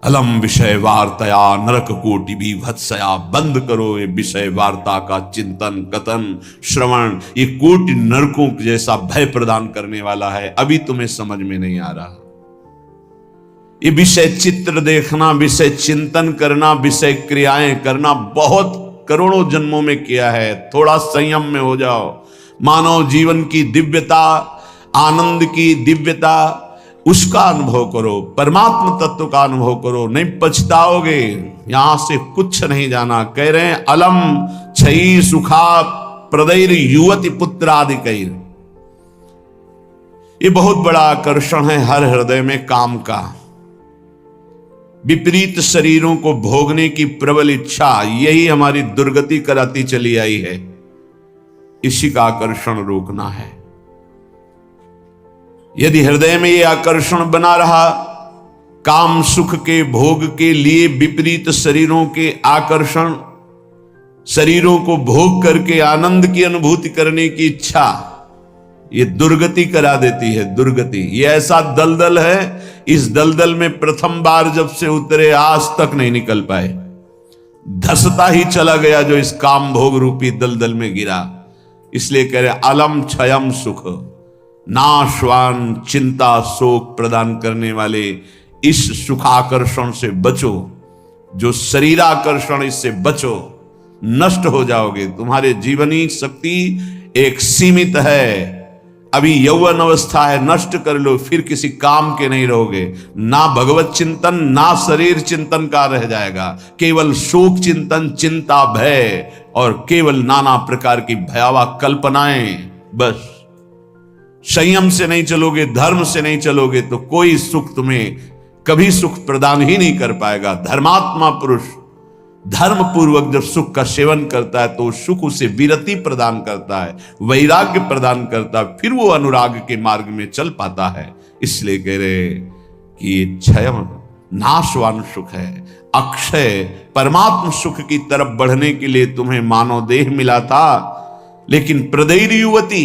अलम विषय वार्तया नरक कोटि बीभत्सया। बंद करो ये विषय वार्ता का चिंतन कथन श्रवण, ये कोटि नरकों जैसा भय प्रदान करने वाला है। अभी तुम्हें समझ में नहीं आ रहा। ये विषय चित्र देखना, विषय चिंतन करना, विषय क्रियाएं करना बहुत करोड़ों जन्मों में किया है। थोड़ा संयम में हो जाओ। मानव जीवन की दिव्यता, आनंद की दिव्यता, उसका अनुभव करो, परमात्मा तत्व का अनुभव करो, नहीं पछताओगे। यहां से कुछ नहीं जाना। कह रहे हैं अलम छई सुखा प्रदैर युवती पुत्रादिकैर। ये बहुत बड़ा आकर्षण है हर हृदय में काम का। विपरीत शरीरों को भोगने की प्रबल इच्छा, यही हमारी दुर्गति कराती चली आई है। इसी का आकर्षण रोकना है। यदि हृदय में यह आकर्षण बना रहा, काम सुख के भोग के लिए विपरीत शरीरों के आकर्षण, शरीरों को भोग करके आनंद की अनुभूति करने की इच्छा, ये दुर्गति करा देती है। दुर्गति ये ऐसा दलदल है, इस दलदल में प्रथम बार जब से उतरे आज तक नहीं निकल पाए। धसता ही चला गया जो इस काम भोग रूपी दलदल में गिरा। इसलिए कह रहे अलम क्षयम सुख, नाशवान चिंता शोक प्रदान करने वाले इस सुखाकर्षण से बचो। जो शरीराकर्षण, इससे बचो, नष्ट हो जाओगे। तुम्हारे जीवनी शक्ति एक सीमित है। अभी यौवन अवस्था है, नष्ट कर लो, फिर किसी काम के नहीं रहोगे। ना भगवत चिंतन ना शरीर चिंतन का रह जाएगा। केवल शोक चिंतन, चिंता, भय और केवल नाना प्रकार की भयावह कल्पनाएं। बस संयम से नहीं चलोगे, धर्म से नहीं चलोगे तो कोई सुख तुम्हें कभी सुख प्रदान ही नहीं कर पाएगा। धर्मात्मा पुरुष धर्म पूर्वक जब सुख का सेवन करता है तो सुख उसे विरति प्रदान करता है, वैराग्य प्रदान करता है, फिर वो अनुराग के मार्ग में चल पाता है। इसलिए कह रहे कि ये क्षय नाशवान सुख है। अक्षय परमात्म सुख की तरफ बढ़ने के लिए तुम्हें मानव देह मिला था, लेकिन प्रदैर युवती,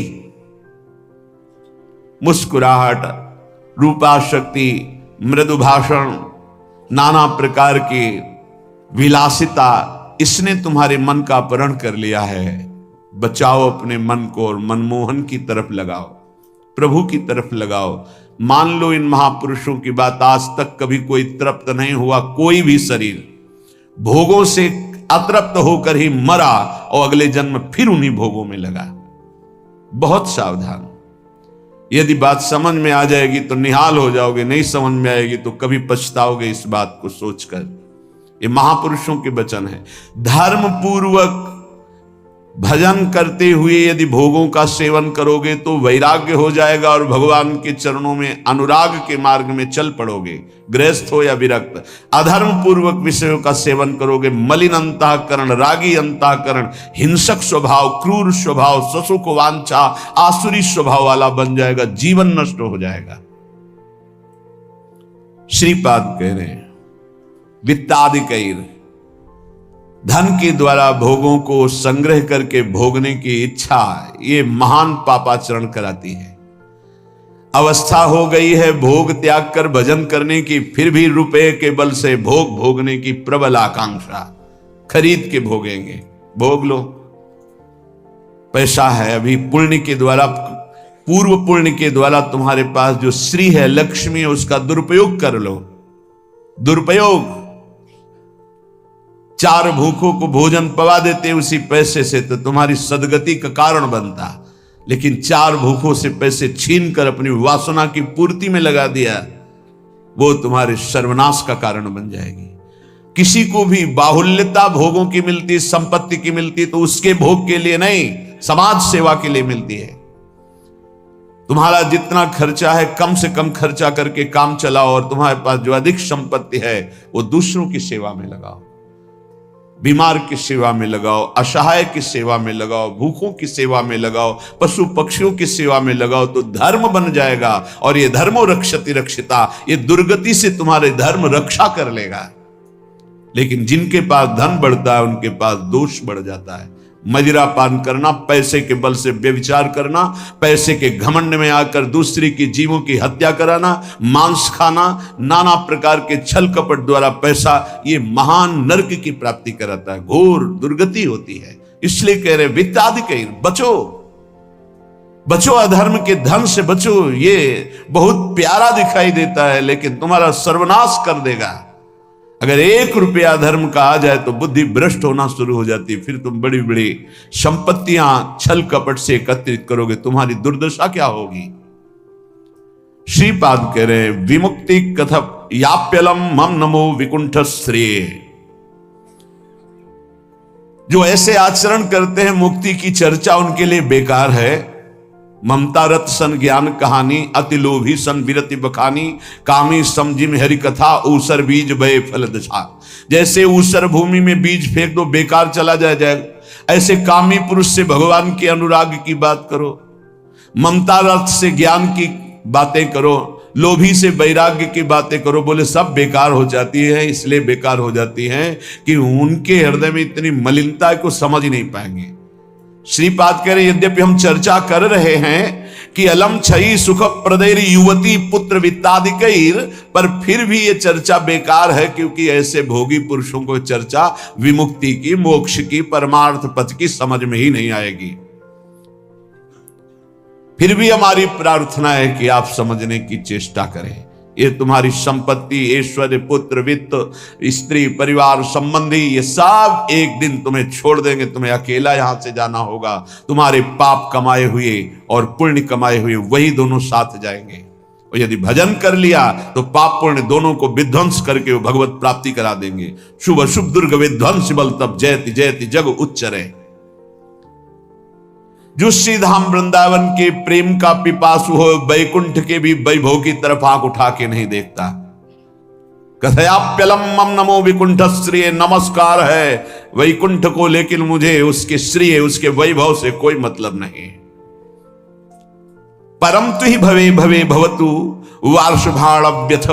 मुस्कुराहट, रूपाशक्ति, मृदु भाषण, नाना प्रकार की विलासिता, इसने तुम्हारे मन का अपहरण कर लिया है। बचाओ अपने मन को और मनमोहन की तरफ लगाओ, प्रभु की तरफ लगाओ। मान लो इन महापुरुषों की बात, आज तक कभी कोई तृप्त नहीं हुआ। कोई भी शरीर भोगों से अतृप्त होकर ही मरा और अगले जन्म फिर उन्हीं भोगों में लगा। बहुत सावधान। यदि बात समझ में आ जाएगी तो निहाल हो जाओगे, नहीं समझ में आएगी तो कभी पछताओगे इस बात को सोचकर। ये महापुरुषों के वचन है। धर्म पूर्वक भजन करते हुए यदि भोगों का सेवन करोगे तो वैराग्य हो जाएगा और भगवान के चरणों में अनुराग के मार्ग में चल पड़ोगे, गृहस्थ हो या विरक्त। अधर्म पूर्वक विषयों का सेवन करोगे, मलिन अंतःकरण, रागी अंतःकरण, हिंसक स्वभाव, क्रूर स्वभाव, ससुख वांछा, आसुरी स्वभाव वाला बन जाएगा, जीवन नष्ट हो जाएगा। श्रीपाद कह रहे हैं वित्तादिकैर, धन के द्वारा भोगों को संग्रह करके भोगने की इच्छा, ये महान पापाचरण कराती है। अवस्था हो गई है भोग त्याग कर भजन करने की, फिर भी रुपए के बल से भोग भोगने की प्रबल आकांक्षा। खरीद के भोगेंगे, भोग लो, पैसा है। अभी पुण्य के द्वारा, पूर्व पुण्य के द्वारा तुम्हारे पास जो श्री है, लक्ष्मी है, उसका दुरुपयोग कर लो। दुरुपयोग, चार भूखों को भोजन पवा देते उसी पैसे से तो तुम्हारी सदगति का कारण बनता। लेकिन चार भूखों से पैसे छीन कर अपनी वासना की पूर्ति में लगा दिया, वो तुम्हारे सर्वनाश का कारण बन जाएगी। किसी को भी बाहुल्यता भोगों की मिलती, संपत्ति की मिलती तो उसके भोग के लिए नहीं, समाज सेवा के लिए मिलती है। तुम्हारा जितना खर्चा है कम से कम खर्चा करके काम चलाओ और तुम्हारे पास जो अधिक संपत्ति है वो दूसरों की सेवा में लगाओ, बीमार की सेवा में लगाओ, असहाय की सेवा में लगाओ, भूखों की सेवा में लगाओ, पशु पक्षियों की सेवा में लगाओ, तो धर्म बन जाएगा। और ये धर्मो रक्षति रक्षिता, ये दुर्गति से तुम्हारे धर्म रक्षा कर लेगा। लेकिन जिनके पास धन बढ़ता है उनके पास दोष बढ़ जाता है, मदिरा पान करना, पैसे के बल से व्यभिचार करना, पैसे के घमंड में आकर दूसरे की जीवों की हत्या कराना, मांस खाना, नाना प्रकार के छल कपट द्वारा पैसा, ये महान नरक की प्राप्ति कराता है, घोर दुर्गति होती है। इसलिए कह रहे वित्तादि बचो, बचो, अधर्म के धन से बचो। ये बहुत प्यारा दिखाई देता है लेकिन तुम्हारा सर्वनाश कर देगा। अगर 1 रुपया धर्म का आ जाए तो बुद्धि भ्रष्ट होना शुरू हो जाती है, फिर तुम बड़ी बड़ी संपत्तियां छल कपट से एकत्रित करोगे, तुम्हारी दुर्दशा क्या होगी। श्रीपाद कह रहे हैं विमुक्ति कथ याप्यलम मम नमो विकुंठ श्रेय। जो ऐसे आचरण करते हैं मुक्ति की चर्चा उनके लिए बेकार है। ममता रत सन ज्ञान कहानी, अति लोभी सन विरति बखानी, कामी समझिम हरि कथा, ऊसर बीज बय फल दशा। जैसे ऊसर भूमि में बीज फेंक दो बेकार चला जाएगा, ऐसे कामी पुरुष से भगवान के अनुराग की बात करो, ममता रत से ज्ञान की बातें करो, लोभी से वैराग्य की बातें करो, बोले सब बेकार हो जाती है। इसलिए बेकार हो जाती है कि उनके हृदय में इतनी मलिनता को समझ ही नहीं पाएंगे। श्रीपाद कह रहे यद्यपि हम चर्चा कर रहे हैं कि अलम छई सुख प्रदैर युवती पुत्र वित्तादिकैर, पर फिर भी ये चर्चा बेकार है, क्योंकि ऐसे भोगी पुरुषों को चर्चा विमुक्ति की, मोक्ष की, परमार्थ पथ की समझ में ही नहीं आएगी। फिर भी हमारी प्रार्थना है कि आप समझने की चेष्टा करें। ये तुम्हारी संपत्ति, ऐश्वर्य, पुत्र, वित्त, स्त्री, परिवार, संबंधी, ये सब एक दिन तुम्हें छोड़ देंगे। तुम्हें अकेला यहां से जाना होगा। तुम्हारे पाप कमाए हुए और पुण्य कमाए हुए वही दोनों साथ जाएंगे। और यदि भजन कर लिया तो पाप पुण्य दोनों को विध्वंस करके वो भगवत प्राप्ति करा देंगे। शुभ शुभ दुर्ग विध्वंस बल तब जयति जयति जग उच्चरे। जो श्री धाम वृंदावन के प्रेम का पिपासु हो, वैकुंठ के भी वैभव की तरफ आंख उठा के नहीं देखता। कथयाप्यलम मम नमो विकुंठ श्रेय, नमस्कार है वैकुंठ को, लेकिन मुझे उसके श्रेय, उसके वैभव से कोई मतलब नहीं। परम तु ही भवे भवे भवतु वार्षभाण्यथ,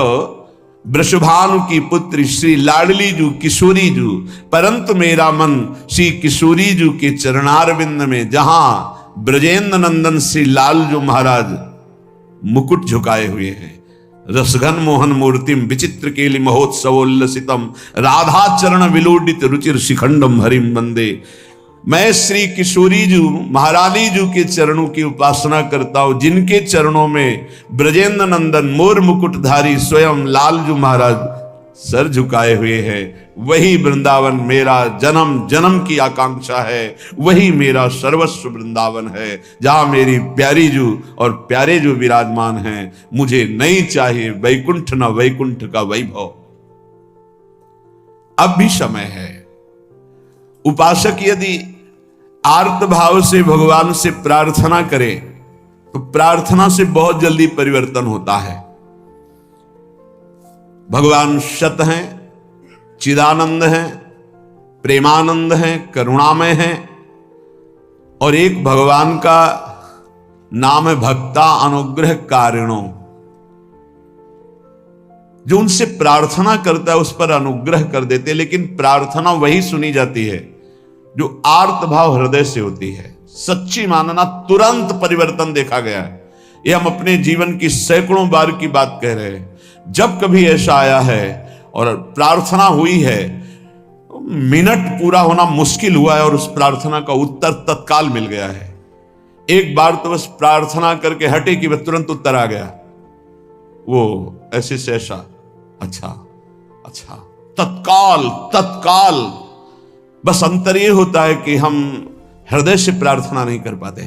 वृषभानु की पुत्री श्री लाडली जू किशोरी जू, परंतु मेरा मन श्री किशोरी जू के चरणारविंद में, जहां ब्रजेंद्र नंदन श्री लालजू महाराज मुकुट झुकाए हुए हैं, रसघन मोहन मूर्तिम विचित्र केलि महोत्सवोल्लसितम, राधा चरण विलोडित रुचिर शिखंडम हरिम वंदे। मैं श्री किशोरी जू महारानी जू के चरणों की उपासना करता हूं, जिनके चरणों में ब्रजेंद्र नंदन मोर मुकुटधारी स्वयं लालजू महाराज सर झुकाए हुए हैं। वही वृंदावन मेरा जन्म जन्म की आकांक्षा है, वही मेरा सर्वस्व वृंदावन है, जहां मेरी प्यारी जू और प्यारे जू विराजमान हैं। मुझे नहीं चाहिए वैकुंठ न वैकुंठ का वैभव। अब भी समय है। उपासक यदि आर्त भाव से भगवान से प्रार्थना करे तो प्रार्थना से बहुत जल्दी परिवर्तन होता है। भगवान सत हैं, चिदानंद हैं, प्रेमानंद हैं, करुणामय हैं, और एक भगवान का नाम है भक्ता अनुग्रह कारिणो। जो उनसे प्रार्थना करता है उस पर अनुग्रह कर देते, लेकिन प्रार्थना वही सुनी जाती है जो आर्त भाव हृदय से होती है। सच्ची मानना, तुरंत परिवर्तन देखा गया है। ये हम अपने जीवन की सैकड़ों बार की बात कह रहे हैं। जब कभी ऐसा आया है और प्रार्थना हुई है, मिनट पूरा होना मुश्किल हुआ है और उस प्रार्थना का उत्तर तत्काल मिल गया है। एक बार तो बस प्रार्थना करके हटे कि वह तुरंत उत्तर आ गया, वो ऐसे से ऐसा, अच्छा अच्छा, तत्काल तत्काल। बस अंतर ये होता है कि हम हृदय से प्रार्थना नहीं कर पाते।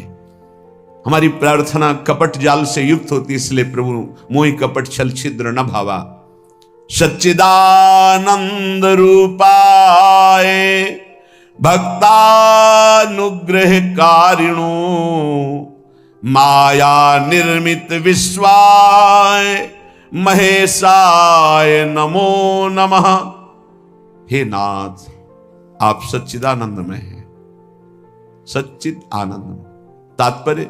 हमारी प्रार्थना कपट जाल से युक्त होती, इसलिए प्रभु मोहि कपट छल छिद्र न भावा। सच्चिदानंद रूपाय भक्तानुग्रह कारिणो, माया निर्मित विश्वाय महेशाय नमो नमः। हे नाथ, आप सच्चिदानंद में हैं, सच्चिद आनंद में। तात्पर्य,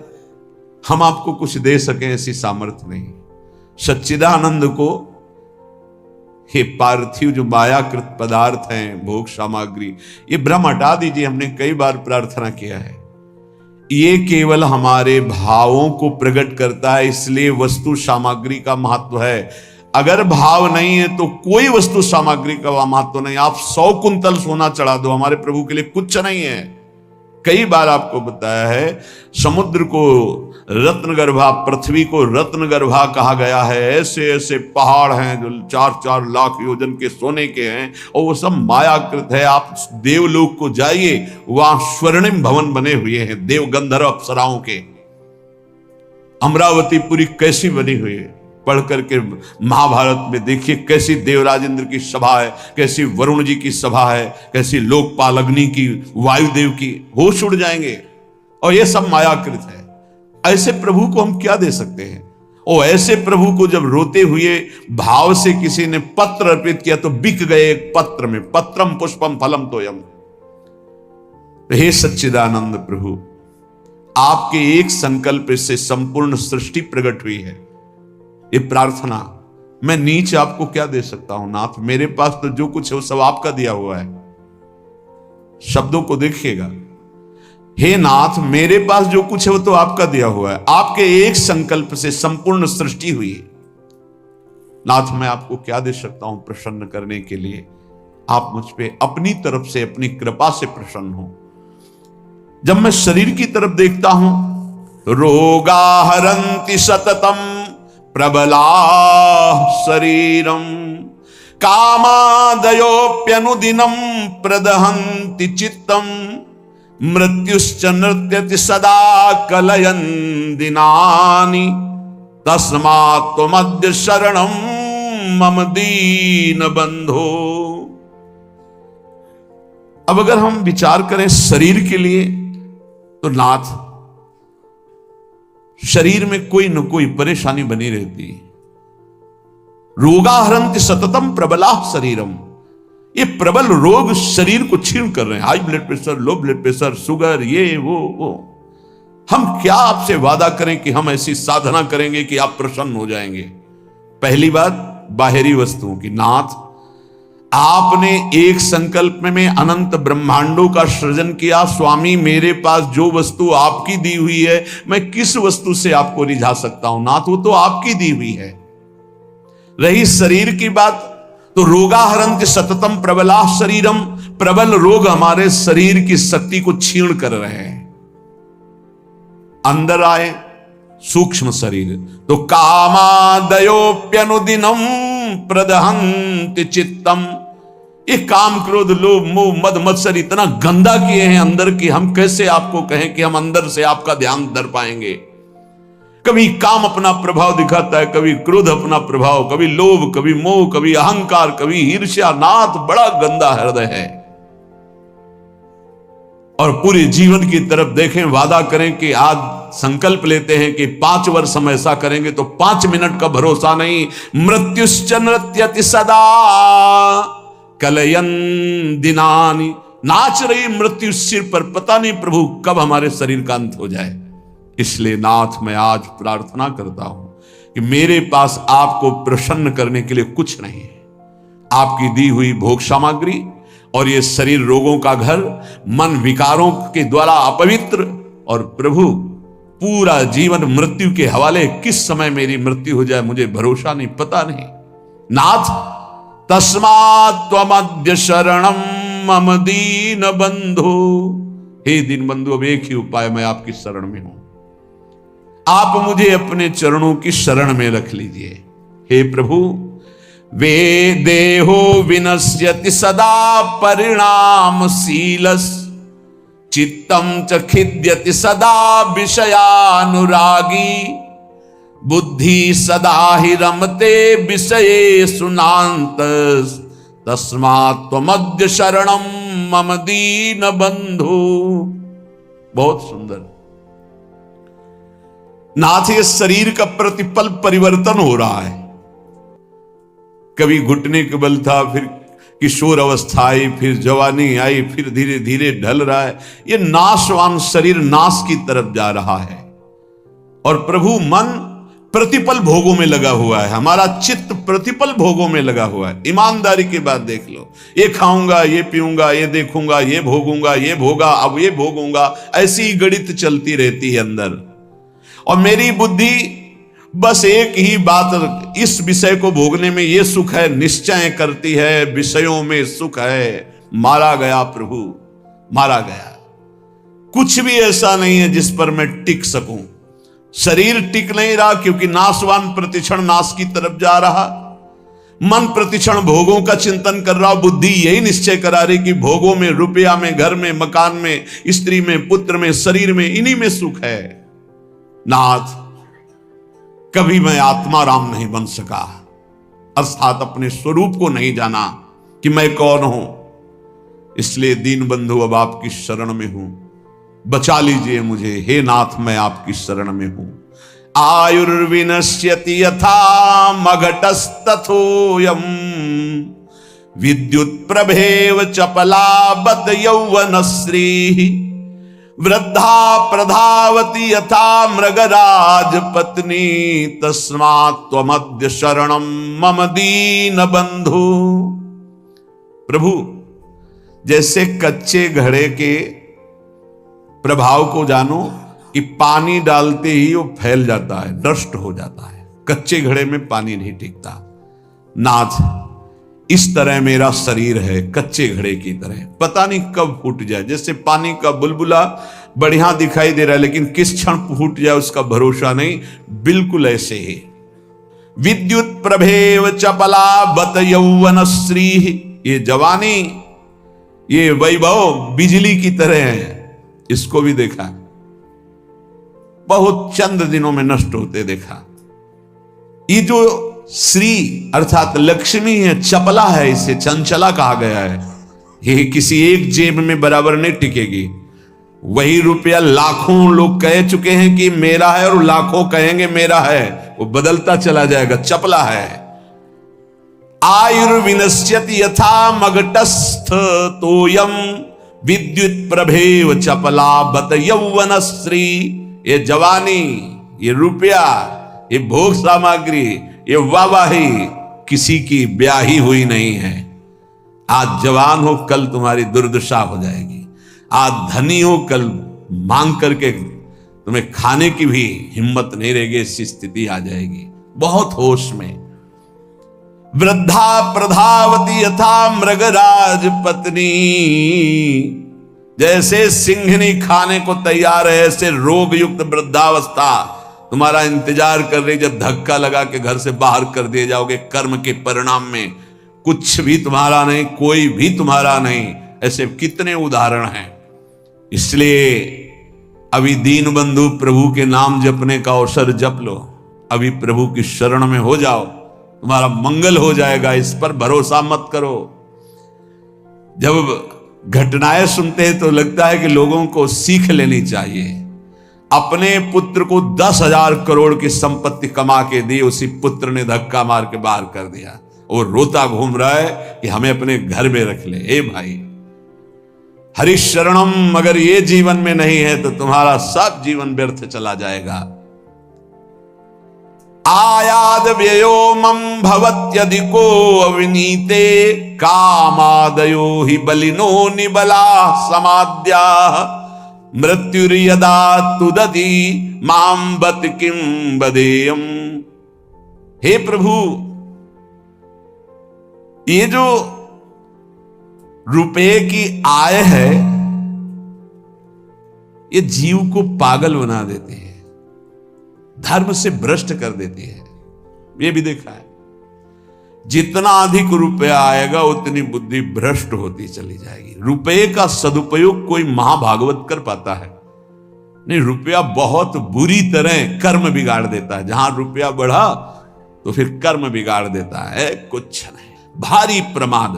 हम आपको कुछ दे सकें ऐसी सामर्थ्य नहीं। सच्चिदानंद को ये पार्थिव जो मायाकृत पदार्थ हैं, भोग सामग्री, ये भ्रम हटा दीजिए। हमने कई बार प्रार्थना किया है, ये केवल हमारे भावों को प्रकट करता है, इसलिए वस्तु सामग्री का महत्व है। अगर भाव नहीं है तो कोई वस्तु सामग्री का महत्व नहीं। आप 100 कुंतल सोना चढ़ा दो, हमारे प्रभु के लिए कुछ नहीं है। कई बार आपको बताया है, समुद्र को रत्नगर्भा, पृथ्वी को रत्नगर्भा कहा गया है। ऐसे ऐसे पहाड़ हैं जो 4-4 लाख योजन के सोने के हैं, और वो सब मायाकृत है। आप देवलोक को जाइए, वहां स्वर्णिम भवन बने हुए हैं देव गंधर्व अप्सराओं के। अमरावतीपुरी कैसी बनी हुई है, पढ़ करके महाभारत में देखिए कैसी देवराज इंद्र की सभा है, कैसी वरुण जी की सभा है, कैसी लोकपाल अग्नि की, वायुदेव की, होश उड़ जाएंगे। और ये सब मायाकृत है। ऐसे प्रभु को हम क्या दे सकते हैं? और ऐसे प्रभु को जब रोते हुए भाव से किसी ने पत्र अर्पित किया तो बिक गए एक पत्र में। पत्रम पुष्पम फलम तोयम। हे सच्चिदानंद प्रभु, आपके एक संकल्प से संपूर्ण सृष्टि प्रकट हुई है। ये प्रार्थना, मैं नीच आपको क्या दे सकता हूं नाथ? मेरे पास तो जो कुछ है वो सब आपका दिया हुआ है। शब्दों को देखिएगा, हे नाथ, मेरे पास जो कुछ है वो तो आपका दिया हुआ है। आपके एक संकल्प से संपूर्ण सृष्टि हुई है। नाथ, मैं आपको क्या दे सकता हूं प्रसन्न करने के लिए? आप मुझ पे अपनी तरफ से, अपनी कृपा से प्रसन्न हो। जब मैं शरीर की तरफ देखता हूं, रोगा हरंति सततम प्रबला शरीरम कामादयोप्यनुदिनं प्रदहन्ति चित्तम मृत्युश्च नृत्यति सदा कलयन् दिनानि तस्मात् त्वमद्य शरणं मम दीन बंधो। अब अगर हम विचार करें शरीर के लिए, तो नाथ, शरीर में कोई न कोई परेशानी बनी रहती। रोगाहरंति सततम प्रबला शरीरम, ये प्रबल रोग शरीर को छीन कर रहे हैं। High blood pressure, low blood pressure, sugar, ये वो। हम क्या आपसे वादा करें कि हम ऐसी साधना करेंगे कि आप प्रसन्न हो जाएंगे? पहली बात, बाहरी वस्तुओं की। नाथ, आपने एक संकल्प में अनंत ब्रह्मांडों का सृजन किया। स्वामी, मेरे पास जो वस्तु आपकी दी हुई है, मैं किस वस्तु से आपको रिझा सकता हूं? नाथ, वो तो आपकी दी हुई है। रही शरीर की बात, तो रोगाहरंति सततम प्रबला शरीरम, प्रबल रोग हमारे शरीर की शक्ति को छीण कर रहे हैं। अंदर आए सूक्ष्म शरीर, तो कामादयोप्यनुदिनं प्रदहन्ति चित्तम, ये काम, क्रोध, लोभ, मोह, मद, मत्सर इतना गंदा किए हैं अंदर की, हम कैसे आपको कहें कि हम अंदर से आपका ध्यान धर पाएंगे? कभी काम अपना प्रभाव दिखाता है, कभी क्रोध अपना प्रभाव, कभी लोभ, कभी मोह, कभी अहंकार, कभी ईर्ष्या। नाथ, बड़ा गंदा हृदय है। और पूरे जीवन की तरफ देखें, वादा करें कि आज संकल्प लेते हैं कि 5 वर्ष हम ऐसा करेंगे, तो 5 मिनट का भरोसा नहीं। मृत्युश्च नृत्यति सदा कलयन् दिनानि, नाच रही मृत्यु सिर पर, पता नहीं प्रभु कब हमारे शरीर का अंत हो जाए। इसलिए नाथ, मैं आज प्रार्थना करता हूं कि मेरे पास आपको प्रसन्न करने के लिए कुछ नहीं है। आपकी दी हुई भोग सामग्री और ये शरीर रोगों का घर, मन विकारों के द्वारा अपवित्र, और प्रभु पूरा जीवन मृत्यु के हवाले। किस समय मेरी मृत्यु हो जाए मुझे भरोसा नहीं, पता नहीं। नाथ, तस्मात् त्वमद्य शरणं मम दीन बंधो, हे दीन बंधु, अब एक ही उपाय, मैं आपकी शरण में हूं। आप मुझे अपने चरणों की शरण में रख लीजिए। हे प्रभु, वे देहो विनश्यति सदा परिणामशीलस् चित्तम च खिद्यति सदा विषयानुरागी बुद्धि सदा ही रमते विषये सुनांतस् तस्मात् त्वमद्य शरणं मम दीन बंधु। बहुत सुंदर नाथ, ये शरीर का प्रतिपल परिवर्तन हो रहा है। कभी घुटने के बल था, फिर किशोर अवस्था आई, फिर जवानी आई, फिर धीरे धीरे ढल रहा है। ये नाशवान शरीर नाश की तरफ जा रहा है। और प्रभु मन प्रतिपल भोगों में लगा हुआ है, हमारा चित्त प्रतिपल भोगों में लगा हुआ है। ईमानदारी की बात देख लो, ये खाऊंगा, ये पीऊंगा, ये देखूंगा, ये भोगूंगा, ये भोगा, अब ये भोगूंगा, ऐसी ही गणित चलती रहती है अंदर। और मेरी बुद्धि बस एक ही बात, इस विषय को भोगने में ये सुख है, निश्चय करती है विषयों में सुख है। मारा गया प्रभु, मारा गया। कुछ भी ऐसा नहीं है जिस पर मैं टिक सकूं। शरीर टिक नहीं रहा क्योंकि नाशवान प्रतिक्षण नाश की तरफ जा रहा। मन प्रतिक्षण भोगों का चिंतन कर रहा। बुद्धि यही निश्चय करा रही कि भोगों में, रुपया में, घर में, मकान में, स्त्री में, पुत्र में, शरीर में, इन्हीं में सुख है। नाथ, कभी मैं आत्मा राम नहीं बन सका, अर्थात अपने स्वरूप को नहीं जाना कि मैं कौन हूं। इसलिए दीन बंधु अब आपकी शरण में हूं, बचा लीजिए मुझे। हे नाथ, मैं आपकी शरण में हूं। आयुर्विनश्यति यथा मघटस्तथोयम विद्युत प्रभेव चपलाबत यौवनश्री वृद्धा प्रधावती यथा मृगराज पत्नी तस्मात् त्वमद्य शरणम मम दीन बंधु। प्रभु, जैसे कच्चे घड़े के प्रभाव को जानो कि पानी डालते ही वो फैल जाता है, नष्ट हो जाता है। कच्चे घड़े में पानी नहीं टिकता। नाथ, इस तरह मेरा शरीर है, कच्चे घड़े की तरह, पता नहीं कब फूट जाए। जैसे पानी का बुलबुला बढ़िया दिखाई दे रहा है लेकिन किस क्षण फूट जाए उसका भरोसा नहीं, बिल्कुल ऐसे ही। विद्युत प्रभेव चपला बत यौवनश्री, ये जवानी, ये वैभव बिजली की तरह है। इसको भी देखा, बहुत चंद दिनों में नष्ट होते देखा। ये जो श्री अर्थात लक्ष्मी है, चपला है, इसे चंचला कहा गया है। ये किसी एक जेब में बराबर नहीं टिकेगी। वही रुपया लाखों लोग कह चुके हैं कि मेरा है और लाखों कहेंगे मेरा है, वो बदलता चला जाएगा, चपला है। आयुर्विनश्यति यथा मघटस्थ तोयम विद्युत प्रभेव चपला बत यौवनश्री। ये जवानी, ये रुपया, ये भोग सामग्री, ये वाहवाही किसी की ब्याही हुई नहीं है। आज जवान हो, कल तुम्हारी दुर्दशा हो जाएगी। आज धनी हो, कल मांग करके तुम्हें खाने की भी हिम्मत नहीं रहेगी, ऐसी स्थिति आ जाएगी। बहुत होश में। वृद्धा प्रधावती यथा मृगराज पत्नी, जैसे सिंहनी खाने को तैयार है, ऐसे रोग युक्त वृद्धावस्था तुम्हारा इंतजार कर रही। जब धक्का लगा के घर से बाहर कर दिए जाओगे, कर्म के परिणाम में कुछ भी तुम्हारा नहीं, कोई भी तुम्हारा नहीं। ऐसे कितने उदाहरण हैं। इसलिए अभी दीन बंधु प्रभु के नाम जपने का अवसर जप लो। अभी प्रभु की शरण में हो जाओ, तुम्हारा मंगल हो जाएगा। इस पर भरोसा मत करो। जब घटनाएं सुनते हैं तो लगता है कि लोगों को सीख लेनी चाहिए। अपने पुत्र को 10,000 करोड़ की संपत्ति कमा के दी, उसी पुत्र ने धक्का मार के बाहर कर दिया। वो रोता घूम रहा है कि हमें अपने घर में रख ले। ए भाई, हरिशरणम अगर ये जीवन में नहीं है तो तुम्हारा सब जीवन व्यर्थ चला जाएगा। आयाद व्ययो मम भवत्यधिको अविनीते कामादयो हि बलिनो निबला समाद्या मृत्युर्यदा तुदति मां बत किं बदेयम। हे प्रभु, ये जो रुपए की आय है, ये जीव को पागल बना देती है, धर्म से भ्रष्ट कर देती है। ये भी देखा है, जितना अधिक रुपया आएगा उतनी बुद्धि भ्रष्ट होती चली जाएगी। रुपये का सदुपयोग कोई महाभागवत कर पाता है नहीं। रुपया बहुत बुरी तरह कर्म बिगाड़ देता है। जहां रुपया बढ़ा तो फिर कर्म बिगाड़ देता है। कुछ नहीं, भारी प्रमाद।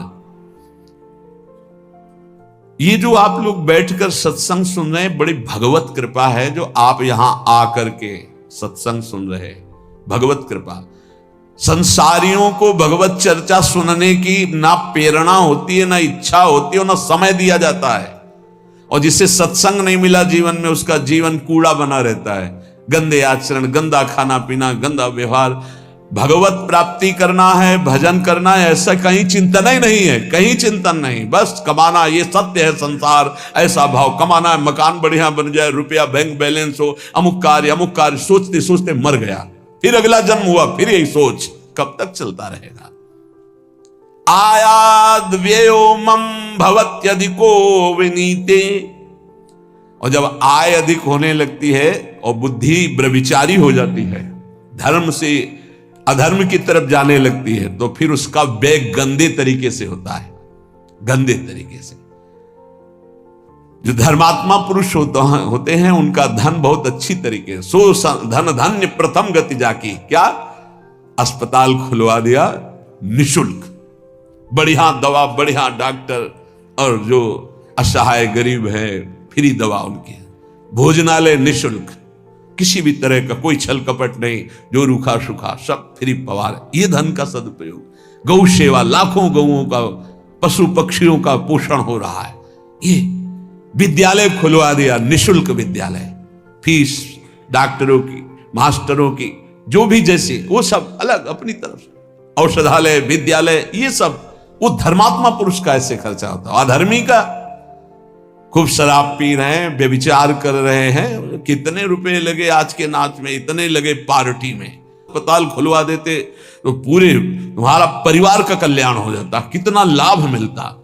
ये जो आप लोग बैठकर सत्संग सुन रहे हैं, बड़ी भगवत कृपा है जो आप यहां आकर के सत्संग सुन रहे हैं। भगवत कृपा। संसारियों को भगवत चर्चा सुनने की ना प्रेरणा होती है, ना इच्छा होती है, ना समय दिया जाता है। और जिसे सत्संग नहीं मिला जीवन में, उसका जीवन कूड़ा बना रहता है। गंदे आचरण, गंदा खाना पीना, गंदा व्यवहार। भगवत प्राप्ति करना है, भजन करना है, ऐसा कहीं चिंतन ही नहीं है, कहीं चिंतन नहीं। बस कमाना, ये सत्य है संसार, ऐसा भाव, कमाना है, मकान बढ़िया बन जाए, रुपया बैंक बैलेंस हो, अमुक कार्य सोचते सोचते मर गया, फिर अगला जन्म हुआ, फिर यही सोच, कब तक चलता रहेगा। आयाद व्ययो मम भवत्यधिको विनीते। और जब आय अधिक होने लगती है और बुद्धि व्यभिचारी हो जाती है, धर्म से अधर्म की तरफ जाने लगती है, तो फिर उसका व्यय गंदे तरीके से होता है, गंदे तरीके से। जो धर्मात्मा पुरुष होते हैं उनका धन बहुत अच्छी तरीके से, सो धन धन्य प्रथम गति जाकी, क्या अस्पताल खुलवा दिया निशुल्क, बढ़िया दवा, बढ़िया डॉक्टर, और जो असहाय गरीब है फ्री दवा उनकी, भोजनालय निशुल्क, किसी भी तरह का कोई छल कपट नहीं, जो रूखा सूखा सब फ्री पवार। ये धन का सदुपयोग। गौ सेवा, लाखों गौओं का, पशु पक्षियों का पोषण हो रहा है। ये विद्यालय खुलवा दिया, निशुल्क विद्यालय, फीस डॉक्टरों की, मास्टरों की, जो भी जैसे, वो सब अलग अपनी तरफ से, औषधालय, विद्यालय, ये सब वो धर्मात्मा पुरुष का ऐसे खर्चा होता है। अधर्मी का खूब शराब पी रहे हैं, व्यभिचार कर रहे हैं, कितने रुपए लगे आज के नाच में, इतने लगे पार्टी में, अस्पताल खुलवा देते तो पूरे तुम्हारा परिवार का कल्याण हो जाता, कितना लाभ मिलता।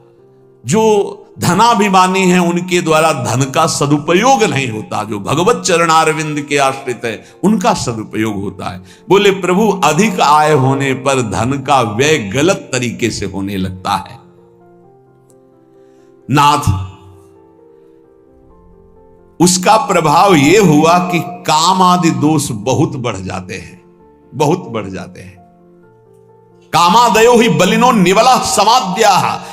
जो धनाभिमानी हैं उनके द्वारा धन का सदुपयोग नहीं होता, जो भगवत चरणारविंद के आश्रित है उनका सदुपयोग होता है। बोले प्रभु, अधिक आय होने पर धन का व्यय गलत तरीके से होने लगता है। नाथ, उसका प्रभाव यह हुआ कि काम आदि दोष बहुत बढ़ जाते हैं, बहुत बढ़ जाते हैं। कामादयो ही बलिनो निवला समाद्या,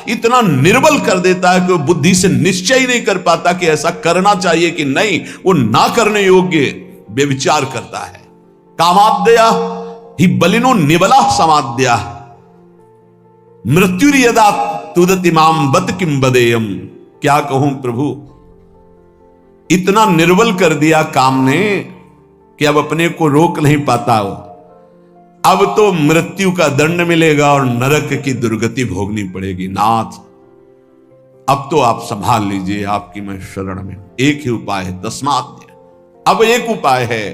इतना निर्बल कर देता है कि वो बुद्धि से निश्चय ही नहीं कर पाता कि ऐसा करना चाहिए कि नहीं, वो ना करने योग्य व्यभिचार करता है। कामाद्या ही बलिनो निवला समाद्या, मृत्यु यदा तुदति माम बत किम बदेयम। क्या कहूं प्रभु, इतना निर्बल कर दिया काम ने कि अब अपने को रोक नहीं पाता हो। अब तो मृत्यु का दंड मिलेगा और नरक की दुर्गति भोगनी पड़ेगी। नाथ, अब तो आप संभाल लीजिए, आपकी मैं शरण में। एक ही उपाय है, तस्मात्, अब एक उपाय है,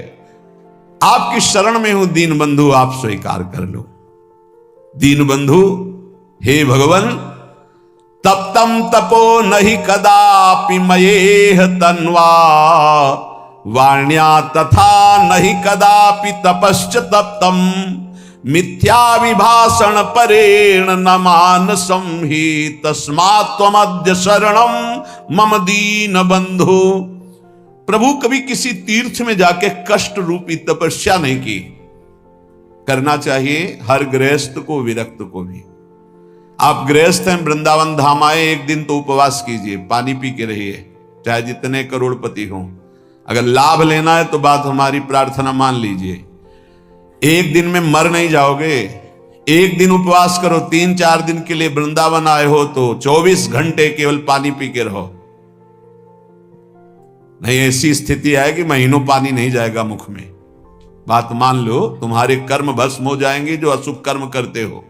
आपकी शरण में हूं दीन बंधु, आप स्वीकार कर लो। दीन बंधु, हे भगवान, तप्तम तपो नहीं कदापि मयेह तन्वा, वाण्या तथा नहीं कदापि तपश्च तप्तम, मिथ्या विभाषण परेण न मानसं हि, तस्मात् त्वमद्य शरणं मम दीन बंधु। प्रभु, कभी किसी तीर्थ में जाके कष्ट रूपी तपस्या नहीं की। करना चाहिए हर गृहस्थ को, विरक्त को भी। आप गृहस्थ हैं, वृंदावन धाम आए, एक दिन तो उपवास कीजिए, पानी पी के रहिए, चाहे जितने करोड़पति हों। अगर लाभ लेना है तो बात हमारी प्रार्थना मान लीजिए। एक दिन में मर नहीं जाओगे, एक दिन उपवास करो, 3-4 दिन के लिए वृंदावन आए हो तो 24 घंटे केवल पानी पी के रहो। नहीं, ऐसी स्थिति आएगी महीनों पानी नहीं जाएगा मुख में। बात मान लो, तुम्हारे कर्म भस्म हो जाएंगे जो अशुभ कर्म करते हो।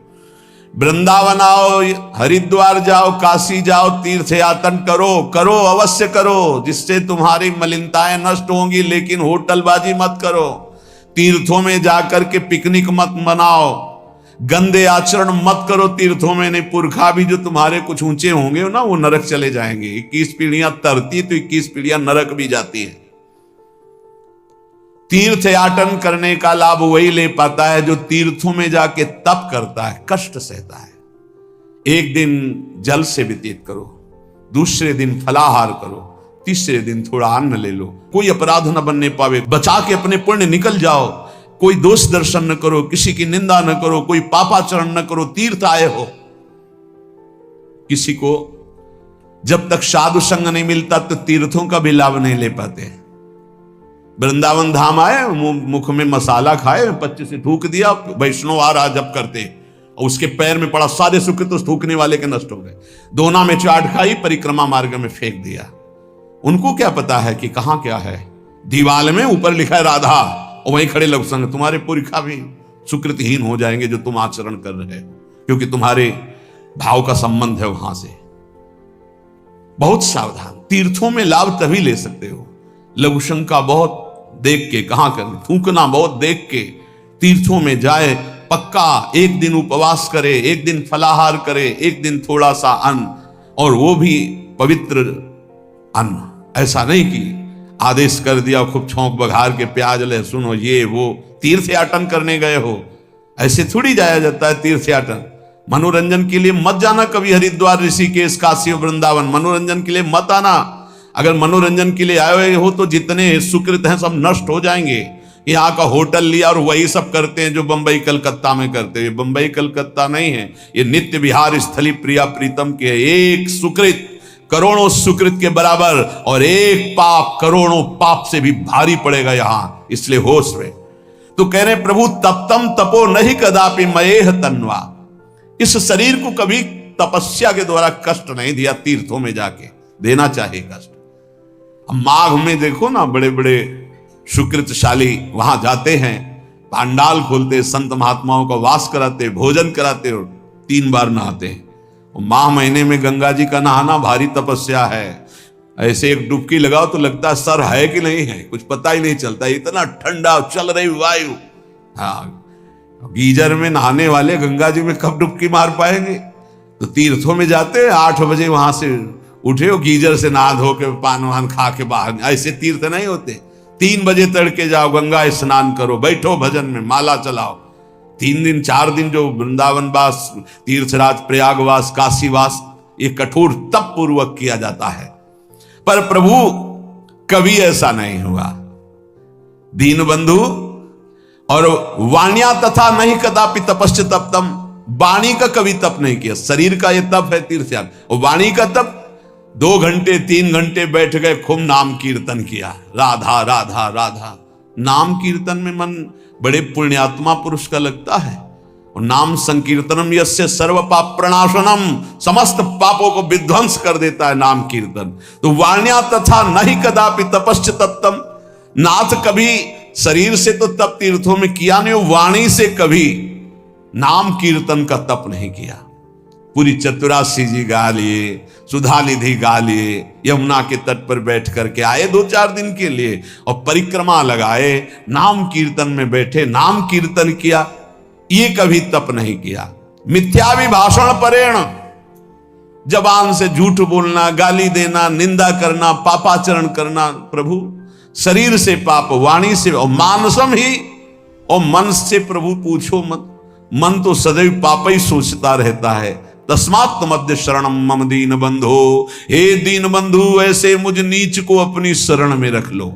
वृंदावन आओ, हरिद्वार जाओ, काशी जाओ, तीर्थ यातन करो अवश्य करो, जिससे तुम्हारी मलिनताएं नष्ट होंगी, लेकिन होटलबाजी मत करो, तीर्थों में जाकर के पिकनिक मत मनाओ, गंदे आचरण मत करो तीर्थों में। नहीं, पुरखा भी जो तुम्हारे कुछ ऊंचे होंगे ना, वो नरक चले जाएंगे। 21 पीढ़ियां तरती तो 21 पीढ़ियां नरक भी जाती है। तीर्थ याटन करने का लाभ वही ले पाता है जो तीर्थों में जाके तप करता है, कष्ट सहता है। एक दिन जल से व्यतीत करो, दूसरे दिन फलाहार करो, तीसरे दिन थोड़ा अन्न ले लो, कोई अपराध न बनने पावे, बचा के अपने पुण्य निकल जाओ। कोई दोष दर्शन न करो, किसी की निंदा न करो, कोई पापाचरण न करो। तीर्थ आए हो, किसी को जब तक साधु संग नहीं मिलता तो तीर्थों का भी लाभ नहीं ले पाते। वृंदावन धाम आए, मुख में मसाला खाए, 25 से थूक दिया, वैष्णव आ रहा जब करते, और उसके पैर में पड़ा, सारे सुख तो थूकने वाले के नष्ट हो गए। दोना में चाट खाई, परिक्रमा मार्ग में फेंक दिया। उनको क्या पता है कि कहां क्या है। दीवाल में ऊपर लिखा है राधा, और वहीं खड़े लघु संघ, तुम्हारे पुरखा भी सुकृतहीन हो जाएंगे जो तुम आचरण कर रहे हो, क्योंकि तुम्हारे भाव का संबंध है वहां से। बहुत सावधान। तीर्थों में लाभ तभी ले सकते हो, लघु शंका बहुत देख के, कहां कर थूकना बहुत देख के। तीर्थों में जाए पक्का, एक दिन उपवास करे, एक दिन फलाहार करे, एक दिन थोड़ा सा अन्न, और वो भी पवित्र अन्न। ऐसा नहीं कि आदेश कर दिया खूब छौंक बघार के प्याज लहसुन हो ये वो, तीर्थयाटन करने गए हो, ऐसे थोड़ी जाया जाता है तीर्थयाटन। मनोरंजन के लिए मत जाना कभी हरिद्वार, ऋषिकेश, काशी, वृंदावन, मनोरंजन के लिए मत आना। अगर मनोरंजन के लिए आए हुए हो तो जितने सुकृत हैं सब नष्ट हो जाएंगे। यहाँ का होटल लिया और वही सब करते हैं जो बंबई कलकत्ता में करते हैं। बंबई कलकत्ता नहीं है, ये नित्य विहार स्थली प्रिया प्रीतम के। एक सुकृत करोड़ों सुकृत के बराबर, और एक पाप करोड़ों पाप से भी भारी पड़ेगा यहाँ, इसलिए होश में। तो कह रहे प्रभु तप्तम तपो नहीं कदापि मयेह तन्वा, इस शरीर को कभी तपस्या के द्वारा कष्ट नहीं दिया, तीर्थों में जाके देना चाहिए कष्ट। माघ में देखो ना, बड़े बड़े सुकृतशाली वहां जाते हैं, पांडाल खोलते, संत महात्माओं का वास कराते, भोजन कराते और 3 बार नहाते हैं। माह महीने में गंगा जी का नहाना भारी तपस्या है। ऐसे एक डुबकी लगाओ तो लगता है सर है कि नहीं है, कुछ पता ही नहीं चलता, इतना ठंडा चल रही वायु। हाँ, गीजर में नहाने वाले गंगा जी में कब डुबकी मार पाएंगे। तो तीर्थों में जाते हैं, 8 बजे वहां से उठे हो, गीजर से नहा धो के पान वान खा के बाहर, ऐसे तीर्थ नहीं होते। 3 बजे तड़के जाओ, गंगा स्नान करो, बैठो भजन में, माला चलाओ। 3 दिन 4 दिन जो वृंदावन वास, तीर्थराज, प्रयागवास, काशीवास, ये कठोर तप पूर्वक किया जाता है। पर प्रभु कभी ऐसा नहीं हुआ। दीन बंधु और वाण्या तथा नहीं कदापि तपश्च तप्तम, वाणी का कभी तप नहीं किया। शरीर का ये तप है तीर्थयाग, और वाणी का तप 2 घंटे 3 घंटे बैठ गए, खूब नाम कीर्तन किया, राधा राधा राधा। नाम कीर्तन में मन बड़े पुण्यात्मा पुरुष का लगता है। और नाम संकीर्तनम यस्य सर्व पाप प्रणाशनम, समस्त पापों को विध्वंस कर देता है नाम कीर्तन। तो वाण्या तथा नहीं कदापि तपश्च तप्तम, नाथ कभी शरीर से तो तप तीर्थों में किया नहीं, वाणी से कभी नाम कीर्तन का तप नहीं किया। पूरी चतुरासी जी गा लिए, सुधा निधि गा लिए, यमुना के तट पर बैठ करके आए 2-4 दिन के लिए, और परिक्रमा लगाए, नाम कीर्तन में बैठे, नाम कीर्तन किया, ये कभी तप नहीं किया। मिथ्याभिभाषण परेण, जबान से झूठ बोलना, गाली देना, निंदा करना, पापाचरण करना, प्रभु शरीर से पाप, वाणी से, और मानसम ही, और मन से प्रभु पूछो मत, मन तो सदैव पाप ही सोचता रहता है। तस्मात् मध्य शरणम मम दीन बंधो, हे दीन बंधु ऐसे मुझ नीच को अपनी शरण में रख लो।